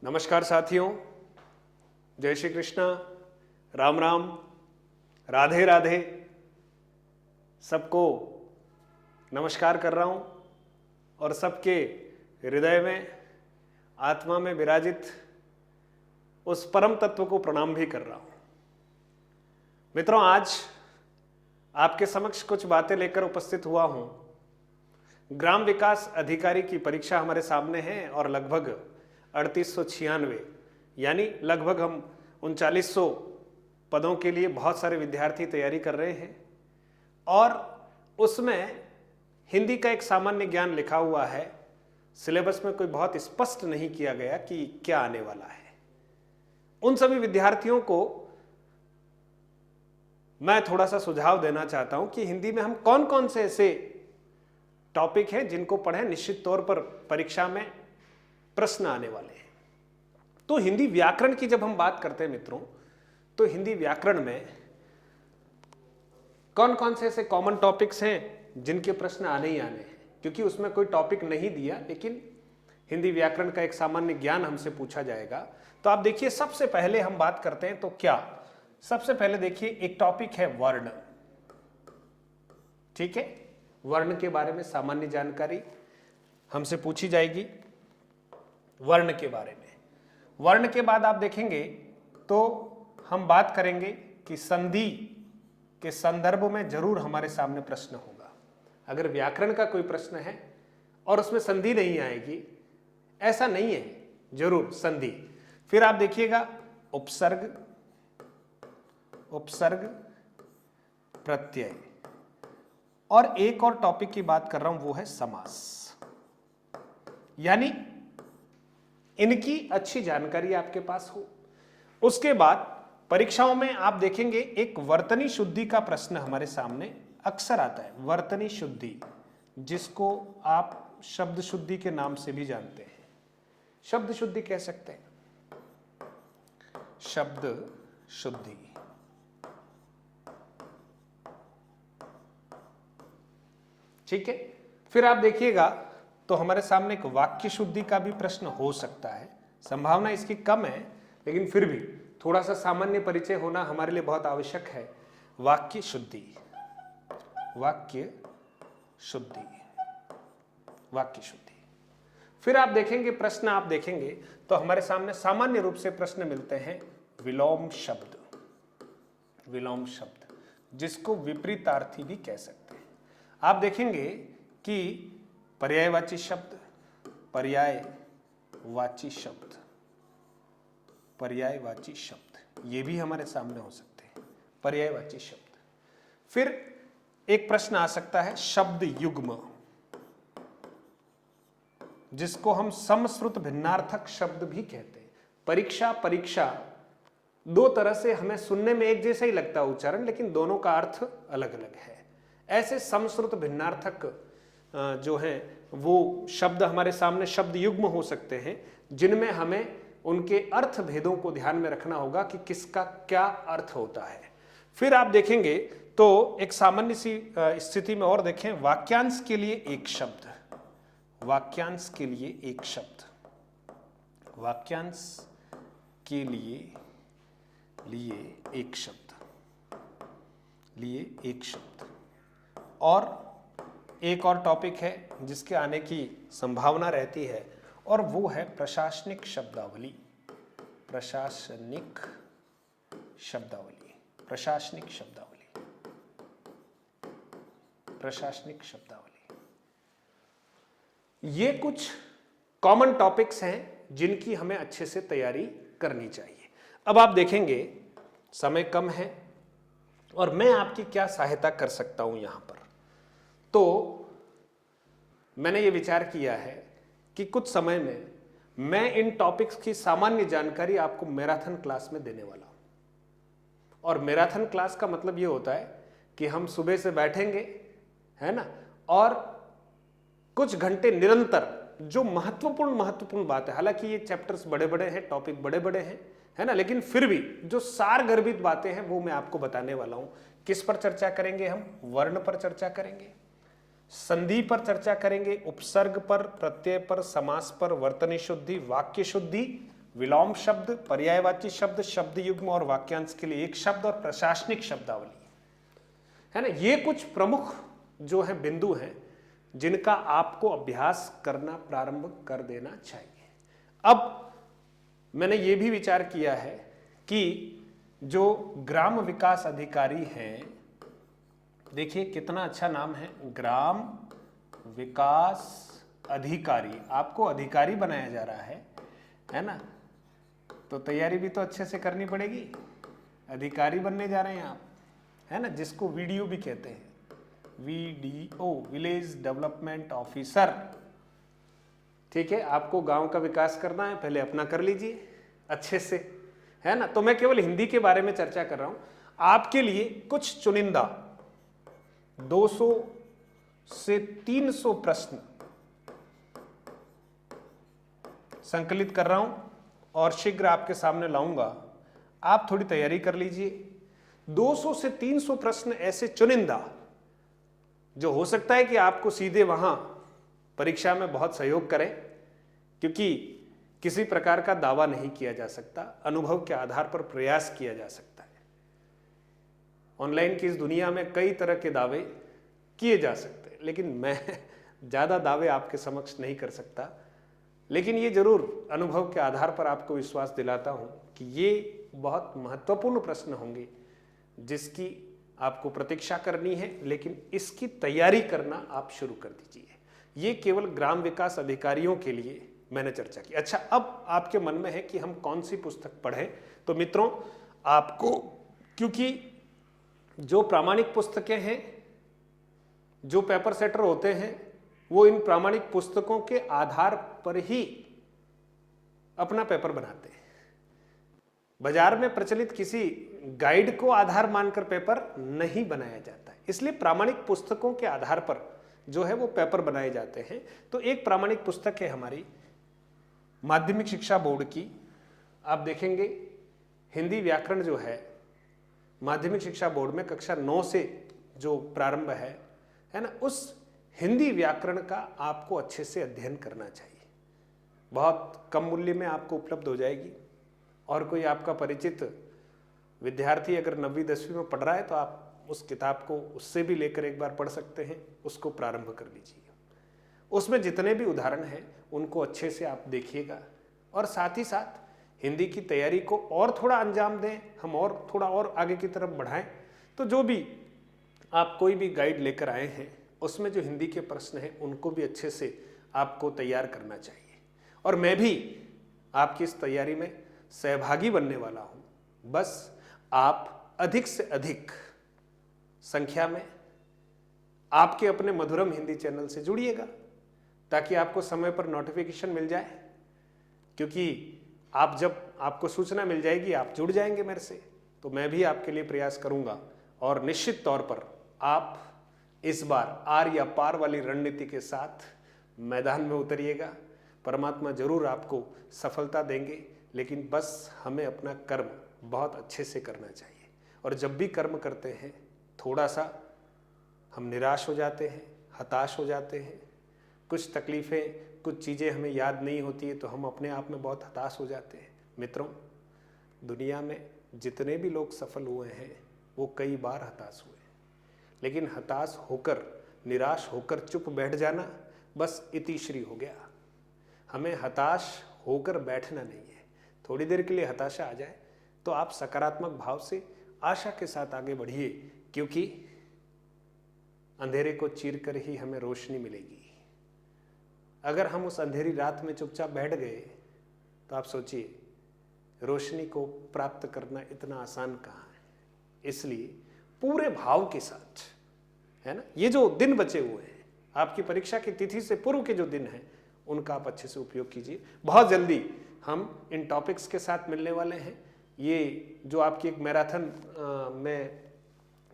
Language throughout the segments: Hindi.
नमस्कार साथियों, जय श्री कृष्णा, राम राम, राधे राधे। सबको नमस्कार कर रहा हूं और सबके हृदय में, आत्मा में विराजित उस परम तत्व को प्रणाम भी कर रहा हूं। मित्रों, आज आपके समक्ष कुछ बातें लेकर उपस्थित हुआ हूं। ग्राम विकास अधिकारी की परीक्षा हमारे सामने है और लगभग 3896 यानी लगभग हम 3900 पदों के लिए बहुत सारे विद्यार्थी तैयारी कर रहे हैं और उसमें हिंदी का एक सामान्य ज्ञान लिखा हुआ है। सिलेबस में कोई बहुत स्पष्ट नहीं किया गया कि क्या आने वाला है। उन सभी विद्यार्थियों को मैं थोड़ा सा सुझाव देना चाहता हूं कि हिंदी में हम कौन कौन से ऐसे टॉपिक हैं जिनको पढ़ें, निश्चित तौर पर परीक्षा में प्रश्न आने वाले हैं। तो हिंदी व्याकरण की जब हम बात करते हैं मित्रों, तो हिंदी व्याकरण में कौन कौन से ऐसे कॉमन टॉपिक्स हैं जिनके प्रश्न आने ही आने हैं। क्योंकि उसमें कोई टॉपिक नहीं दिया, लेकिन हिंदी व्याकरण का एक सामान्य ज्ञान हमसे पूछा जाएगा। तो आप देखिए, सबसे पहले हम बात करते हैं तो क्या, सबसे पहले देखिए एक टॉपिक है वर्ण। ठीक है, वर्ण के बारे में सामान्य जानकारी हमसे पूछी जाएगी। वर्ण के बारे में, वर्ण के बाद आप देखेंगे तो हम बात करेंगे कि संधि के संदर्भ में जरूर हमारे सामने प्रश्न होगा। अगर व्याकरण का कोई प्रश्न है और उसमें संधि नहीं आएगी, ऐसा नहीं है, जरूर संधि। फिर आप देखिएगा उपसर्ग, उपसर्ग प्रत्यय, और एक और टॉपिक की बात कर रहा हूं, वो है समास। यानी इनकी अच्छी जानकारी आपके पास हो। उसके बाद परीक्षाओं में आप देखेंगे एक वर्तनी शुद्धि का प्रश्न हमारे सामने अक्सर आता है। वर्तनी शुद्धि, जिसको आप शब्द शुद्धि के नाम से भी जानते हैं, शब्द शुद्धि कह सकते हैं, शब्द शुद्धि। ठीक है, फिर आप देखिएगा तो हमारे सामने एक वाक्य शुद्धि का भी प्रश्न हो सकता है। संभावना इसकी कम है, लेकिन फिर भी थोड़ा सा सामान्य परिचय होना हमारे लिए बहुत आवश्यक है। वाक्य शुद्धि, वाक्य शुद्धि, वाक्य शुद्धि। फिर आप देखेंगे प्रश्न, आप देखेंगे तो हमारे सामने सामान्य रूप से प्रश्न मिलते हैं विलोम शब्द, विलोम शब्द, जिसको विपरीतार्थी भी कह सकते हैं। आप देखेंगे कि पर्यायवाची शब्द, पर्यायवाची शब्द, पर्यायवाची शब्द, ये भी हमारे सामने हो सकते हैं, पर्यायवाची शब्द। फिर एक प्रश्न आ सकता है शब्द युग्म, जिसको हम समश्रुत भिन्नार्थक शब्द भी कहते हैं। परीक्षा परीक्षा दो तरह से हमें सुनने में एक जैसा ही लगता है उच्चारण, लेकिन दोनों का अर्थ अलग अलग है। ऐसे समश्रुत भिन्नार्थक जो है वो शब्द हमारे सामने शब्द युग्म हो सकते हैं, जिनमें हमें उनके अर्थ भेदों को ध्यान में रखना होगा कि किसका क्या अर्थ होता है। फिर आप देखेंगे तो एक सामान्य सी स्थिति में और देखें, वाक्यांश के लिए एक शब्द, वाक्यांश के लिए एक शब्द, वाक्यांश के लिए एक शब्द, लिए एक शब्द। और एक और टॉपिक है जिसके आने की संभावना रहती है, और वो है प्रशासनिक शब्दावली, प्रशासनिक शब्दावली, प्रशासनिक शब्दावली, प्रशासनिक शब्दावली। ये कुछ कॉमन टॉपिक्स हैं जिनकी हमें अच्छे से तैयारी करनी चाहिए। अब आप देखेंगे समय कम है और मैं आपकी क्या सहायता कर सकता हूं यहां पर। तो मैंने ये विचार किया है कि कुछ समय में मैं इन टॉपिक्स की सामान्य जानकारी आपको मैराथन क्लास में देने वाला हूं। और मैराथन क्लास का मतलब ये होता है कि हम सुबह से बैठेंगे, है ना, और कुछ घंटे निरंतर जो महत्वपूर्ण बात है, हालांकि ये चैप्टर्स बड़े बड़े हैं, टॉपिक बड़े बड़े हैं, है ना, लेकिन फिर भी जो सारगर्भित बातें हैं वो मैं आपको बताने वाला हूं। किस पर चर्चा करेंगे हम? वर्ण पर चर्चा करेंगे, संधि पर चर्चा करेंगे, उपसर्ग पर, प्रत्यय पर, समास पर, वर्तनी शुद्धि, वाक्य शुद्धि, विलोम शब्द, पर्यायवाची शब्द, शब्द युग्म और वाक्यांश के लिए एक शब्द और प्रशासनिक शब्दावली, है ना। ये कुछ प्रमुख जो है बिंदु हैं जिनका आपको अभ्यास करना प्रारंभ कर देना चाहिए। अब मैंने ये भी विचार किया है कि जो ग्राम विकास अधिकारी हैं, देखिए कितना अच्छा नाम है, ग्राम विकास अधिकारी, आपको अधिकारी बनाया जा रहा है ना। तो तैयारी भी तो अच्छे से करनी पड़ेगी, अधिकारी बनने जा रहे हैं आप, है ना, जिसको वीडियो भी कहते हैं, VDO, विलेज डेवलपमेंट ऑफिसर। ठीक है, आपको गांव का विकास करना है, पहले अपना कर लीजिए अच्छे से, है ना। तो मैं केवल हिंदी के बारे में चर्चा कर रहा हूं, आपके लिए कुछ चुनिंदा 200 से 300 प्रश्न संकलित कर रहा हूं और शीघ्र आपके सामने लाऊंगा। आप थोड़ी तैयारी कर लीजिए। 200 से 300 प्रश्न ऐसे चुनिंदा जो हो सकता है कि आपको सीधे वहां परीक्षा में बहुत सहयोग करें, क्योंकि किसी प्रकार का दावा नहीं किया जा सकता, अनुभव के आधार पर प्रयास किया जा सकता है। ऑनलाइन की इस दुनिया में कई तरह के दावे किए जा सकते हैं, लेकिन मैं ज्यादा दावे आपके समक्ष नहीं कर सकता। लेकिन ये जरूर अनुभव के आधार पर आपको विश्वास दिलाता हूं कि ये बहुत महत्वपूर्ण प्रश्न होंगे जिसकी आपको प्रतीक्षा करनी है, लेकिन इसकी तैयारी करना आप शुरू कर दीजिए। ये केवल ग्राम विकास अधिकारियों के लिए मैंने चर्चा की। अच्छा, अब आपके मन में है कि हम कौन सी पुस्तक पढ़ें, तो मित्रों आपको, क्योंकि जो प्रामाणिक पुस्तकें हैं, जो पेपर सेटर होते हैं, वो इन प्रामाणिक पुस्तकों के आधार पर ही अपना पेपर बनाते हैं। बाजार में प्रचलित किसी गाइड को आधार मानकर पेपर नहीं बनाया जाता है, इसलिए प्रामाणिक पुस्तकों के आधार पर जो है वो पेपर बनाए जाते हैं। तो एक प्रामाणिक पुस्तक है हमारी माध्यमिक शिक्षा बोर्ड की, आप देखेंगे हिंदी व्याकरण जो है माध्यमिक शिक्षा बोर्ड में कक्षा 9 से जो प्रारंभ है ना, उस हिंदी व्याकरण का आपको अच्छे से अध्ययन करना चाहिए। बहुत कम मूल्य में आपको उपलब्ध हो जाएगी, और कोई आपका परिचित विद्यार्थी अगर 9वीं 10वीं में पढ़ रहा है तो आप उस किताब को उससे भी लेकर एक बार पढ़ सकते हैं, उसको प्रारंभ कर लीजिए। उसमें जितने भी उदाहरण हैं उनको अच्छे से आप देखिएगा, और साथ ही साथ हिंदी की तैयारी को और थोड़ा अंजाम दें, हम और थोड़ा और आगे की तरफ बढ़ाएं। तो जो भी आप कोई भी गाइड लेकर आए हैं उसमें जो हिंदी के प्रश्न हैं उनको भी अच्छे से आपको तैयार करना चाहिए, और मैं भी आपकी इस तैयारी में सहभागी बनने वाला हूं। बस आप अधिक से अधिक संख्या में आपके अपने मधुरम हिंदी चैनल से जुड़िएगा, ताकि आपको समय पर नोटिफिकेशन मिल जाए, क्योंकि आप जब आपको सूचना मिल जाएगी आप जुड़ जाएंगे मेरे से, तो मैं भी आपके लिए प्रयास करूंगा, और निश्चित तौर पर आप इस बार आर या पार वाली रणनीति के साथ मैदान में उतरिएगा। परमात्मा जरूर आपको सफलता देंगे, लेकिन बस हमें अपना कर्म बहुत अच्छे से करना चाहिए। और जब भी कर्म करते हैं थोड़ा सा हम निराश हो जाते हैं, हताश हो जाते हैं, कुछ तकलीफ़ें, कुछ चीज़ें हमें याद नहीं होती है तो हम अपने आप में बहुत हताश हो जाते हैं। मित्रों, दुनिया में जितने भी लोग सफल हुए हैं वो कई बार हताश हुए, लेकिन हताश होकर, निराश होकर चुप बैठ जाना बस इतिश्री हो गया। हमें हताश होकर बैठना नहीं है। थोड़ी देर के लिए हताशा आ जाए तो आप सकारात्मक भाव से आशा के साथ आगे बढ़िए, क्योंकि अंधेरे को चीर कर ही हमें रोशनी मिलेगी। अगर हम उस अंधेरी रात में चुपचाप बैठ गए तो आप सोचिए रोशनी को प्राप्त करना इतना आसान कहाँ है। इसलिए पूरे भाव के साथ, है ना, ये जो दिन बचे हुए हैं आपकी परीक्षा की तिथि से पूर्व के जो दिन हैं उनका आप अच्छे से उपयोग कीजिए। बहुत जल्दी हम इन टॉपिक्स के साथ मिलने वाले हैं। ये जो आपकी एक मैराथन में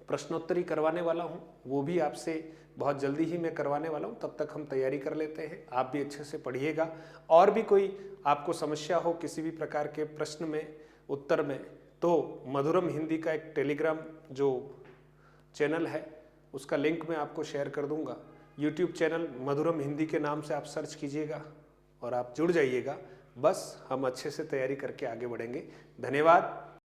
प्रश्नोत्तरी करवाने वाला हूँ वो भी आपसे बहुत जल्दी ही मैं करवाने वाला हूँ। तब तक हम तैयारी कर लेते हैं, आप भी अच्छे से पढ़िएगा। और भी कोई आपको समस्या हो किसी भी प्रकार के प्रश्न में, उत्तर में, तो मधुरम हिंदी का एक टेलीग्राम जो चैनल है उसका लिंक मैं आपको शेयर कर दूंगा। यूट्यूब चैनल मधुरम हिंदी के नाम से आप सर्च कीजिएगा और आप जुड़ जाइएगा। बस हम अच्छे से तैयारी करके आगे बढ़ेंगे। धन्यवाद।